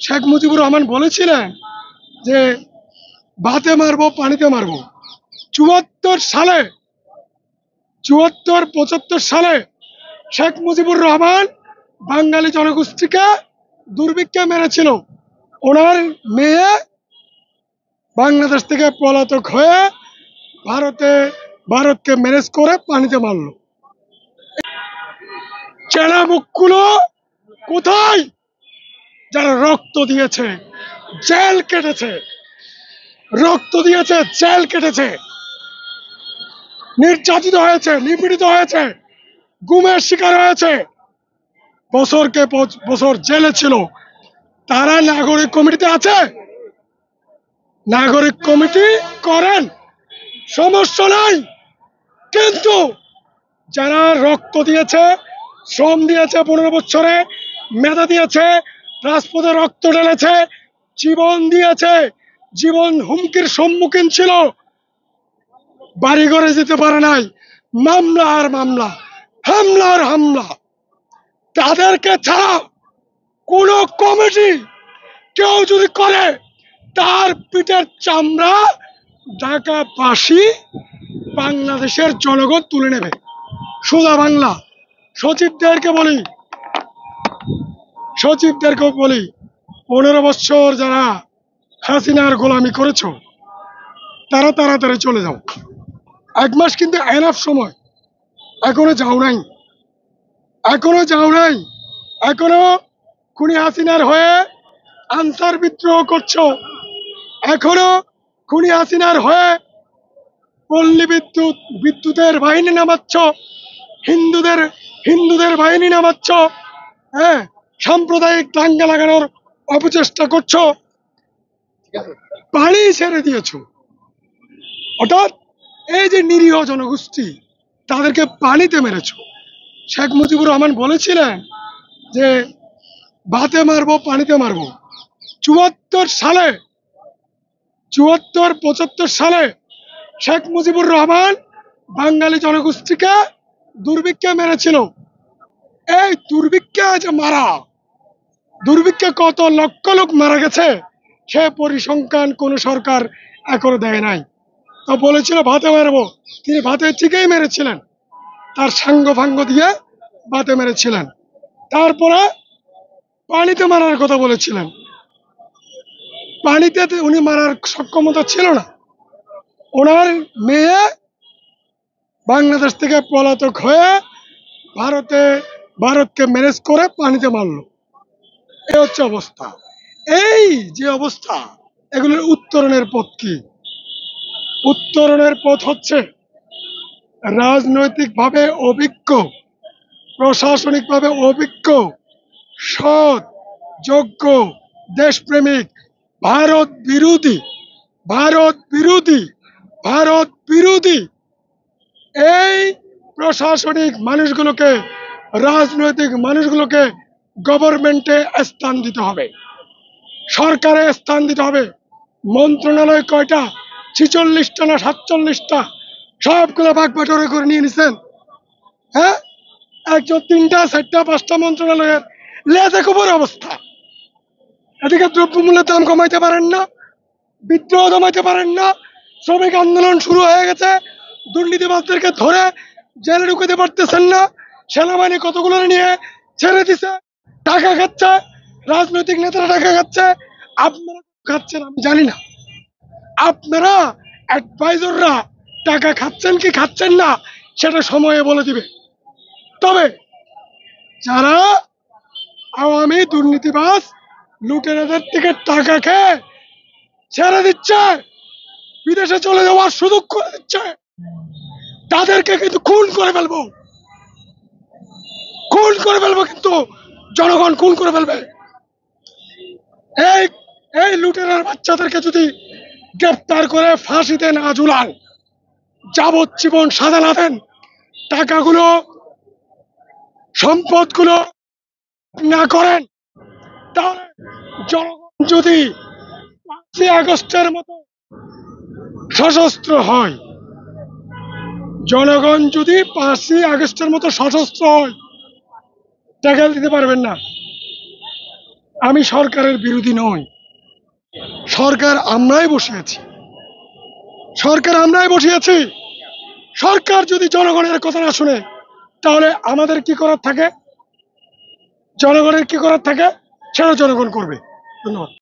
শেখ মুজিবুর রহমান বলেছিলেন যে ভাতে মারবো পানিতে মারবো। ৭৪ সালে ৭৪-৭৫ সালে শেখ মুজিবুর রহমান বাঙালি জনগোষ্ঠীকে দুর্ভিক্ষে মেরেছিল। ওনার মেয়ে বাংলাদেশ থেকে পলাতক হয়ে ভারতকে ম্যানেজ করে পানিতে মারলো। চেনা মুখগুলো কোথায়? যারা রক্ত দিয়েছে, জেল কেটেছে, রক্ত দিয়েছে, জেল কেটেছে, নির্যাতিত হয়েছে, নিপীড়িত হয়েছে, গুমের শিকার হয়েছে, বছরকে বছর জেলে ছিল, তারা নাগরিক কমিটিতে আছে। নাগরিক কমিটি করেন, সমস্যা নাই। কিন্তু যারা রক্ত দিয়েছে, শ্রম দিয়েছে, 15 বছরে মেধা দিয়েছে, রাজপথে রক্ত ঢেলেছে, জীবন দিয়েছে, জীবন হুমকির সম্মুখীন ছিল, বাড়ি ঘরে যেতে পারে নাই, মামলা আর মামলা, হামলা আর হামলা, তাদেরকে ছাড়া কোন কমিটি কেউ যদি করে তার পিঠের চামড়া ঢাকা পাশি বাংলাদেশের জনগণ তুলে নেবে। সোজা বাংলা। সচিবদেরকেও বলি 15 বছর যারা হাসিনার গোলামি করেছো তারা তাড়াতাড়ি চলে যাও। 1 মাস কিন্তু এনাফ সময়। এখনো যাও নাই, এখনো খুনি হাসিনার হয়ে আনসার বিদ্রোহ করছো, এখনো খুনি হাসিনার হয়ে পল্লী বিদ্যুতের বাহিনী নামাচ্ছ, হিন্দুদের বাহিনী নামাচ্ছ, হ্যাঁ, সাম্প্রদায়িক দাঙ্গা লাগানোর অপচেষ্টা করছো, পানি ছেড়ে দিয়েছো। অর্থাৎ এই যে নিরীহ জনগোষ্ঠী তাদেরকে পানিতে মেরেছো। শেখ মুজিবুর রহমান বলেছিলেন যে ভাতে মারবো পানিতে মারবো। ৭৪-৭৫ সালে শেখ মুজিবুর রহমান বাঙালি জনগোষ্ঠীকে দুর্ভিক্ষে মেরেছিল। এই দুর্ভিক্ষে কত লক্ষ লোক মারা গেছে সে পরিসংখ্যান কোন সরকার এখনো দেয় নাই। তো বলেছিল ভাতে মারবো, তিনি ভাতে ঠিকই মেরেছিলেন, তার সাঙ্গ ভাঙ্গ দিয়ে ভাতে মেরেছিলেন। তারপরে পানিতে মারার কথা বলেছিলেন, পানিতে উনি মারার সক্ষমতা ছিল না। ওনার মেয়ে বাংলাদেশ থেকে পলাতক হয়ে ভারতকে ম্যানেজ করে পানিতে মারলো। এই হচ্ছে অবস্থা। এই যে অবস্থা, এগুলোর উত্তরণের পথ কি? উত্তরণের পথ হচ্ছে রাজনৈতিকভাবে অভিজ্ঞ, প্রশাসনিকভাবে অভিজ্ঞ, সৎ, যোগ্য, দেশপ্রেমিক, ভারত বিরোধী এই প্রশাসনিক মানুষগুলোকে, রাজনৈতিক মানুষগুলোকে গভর্নমেন্টে স্থান দিতে হবে, সরকারে স্থান দিতে হবে। মন্ত্রণালয় কয়টা? 46টা না 47টা? সবগুলো ভাগ বাটোয়ারা করে নিয়ে নিছেন। হ্যাঁ, একজন 3টা 4টা 5টা মন্ত্রণালয়ের লেজে খবর অবস্থা। এদিকে দ্রব্যমূল্যের দাম কমাইতে পারেন না, বিদ্রোহ দমাইতে পারেন না, শ্রমিক আন্দোলন শুরু হয়ে গেছে, দুর্নীতিবাজদেরকে ধরে জেলে ঢুকাতে পারতেছেন না, সেনাবাহিনী কতগুলো নিয়ে ছেড়ে দিছে, টাকা খাচ্ছে, রাজনৈতিক নেতারা টাকা খাচ্ছে, আপনারা খাচ্ছেন আমি জানি না, আপনারা অ্যাডভাইজররা টাকা খাচ্ছেন কি খাচ্ছেন না সেটা সময়ে বলে দিবে। তবে যারা আওয়ামী দুর্নীতিবাজ লুটেরাদের থেকে টাকা খেয়ে ছেড়ে দিচ্ছে, বিদেশে চলে যাওয়ার সুযোগ করে দিচ্ছে, তাদেরকে কিন্তু খুন করে ফেলবো, কিন্তু জনগণ খুন করে ফেলবে। এই লুটেরার বাচ্চাদেরকে যদি গ্রেপ্তার করে ফাঁসিতে না ঝুলান, যাবজ্জীবন সাজা না দেন, টাকাগুলো সম্পদগুলো না করেন, তাহলে জনগণ যদি 5ই আগস্টের মতো সশস্ত্র হয়, জনগণ যদি 5ই আগস্টের মতো সশস্ত্র হয়, টাকা দিতে পারবেন না। আমি সরকারের বিরোধী নই। সরকার আমরাই বসিয়েছি, সরকার আমরাই বসিয়েছি। সরকার যদি জনগণের কথা না শুনে, তাহলে আমাদের কি করার থাকে? জনগণের কি করার থাকে সেটা জনগণ করবে। ধন্যবাদ।